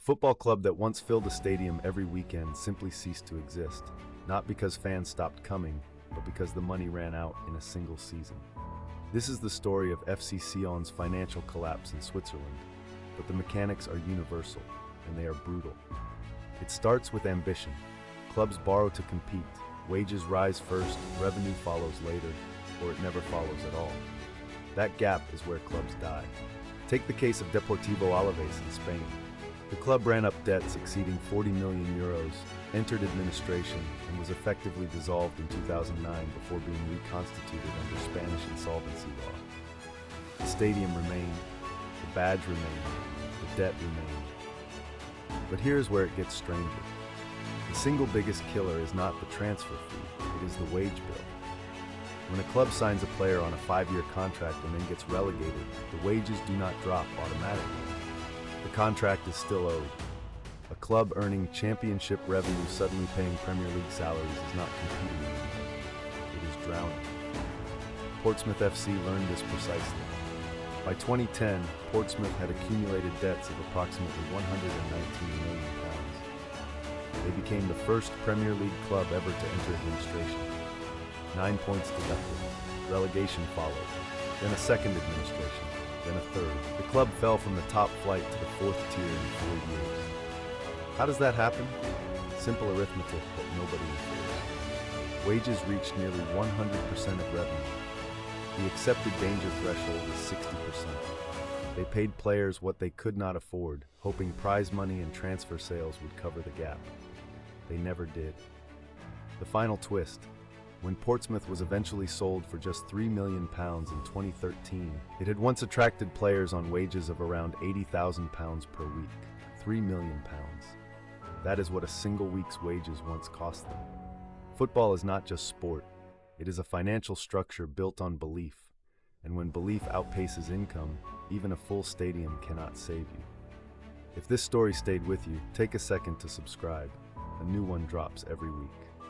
A football club that once filled a stadium every weekend simply ceased to exist, not because fans stopped coming, but because the money ran out in a single season. This is the story of FC Sion's financial collapse in Switzerland, but the mechanics are universal, and they are brutal. It starts with ambition. Clubs borrow to compete. Wages rise first, revenue follows later, or it never follows at all. That gap is where clubs die. Take the case of Deportivo Alaves in Spain. The club ran up debts exceeding 40 million euros, entered administration, and was effectively dissolved in 2009 before being reconstituted under Spanish insolvency law. The stadium remained, the badge remained, the debt remained. But here's where it gets stranger. The single biggest killer is not the transfer fee, it is the wage bill. When a club signs a player on a 5-year contract and then gets relegated, the wages do not drop automatically. The contract is still owed. A club earning championship revenue suddenly paying Premier League salaries is not competing anymore. It is drowning. Portsmouth FC learned this precisely. By 2010, Portsmouth had accumulated debts of approximately £119 million. They became the first Premier League club ever to enter administration. 9 points deducted. Relegation followed. Then a second administration. Then a third. The club fell from the top flight to the 4th tier in 4 years. How does that happen? Simple arithmetic that nobody fears. Wages reached nearly 100% of revenue. The accepted danger threshold is 60%. They paid players what they could not afford, hoping prize money and transfer sales would cover the gap. They never did. The final twist. When Portsmouth was eventually sold for just £3 million in 2013, it had once attracted players on wages of around £80,000 per week. £3 million. That is what a single week's wages once cost them. Football is not just sport. It is a financial structure built on belief. And when belief outpaces income, even a full stadium cannot save you. If this story stayed with you, take a second to subscribe. A new one drops every week.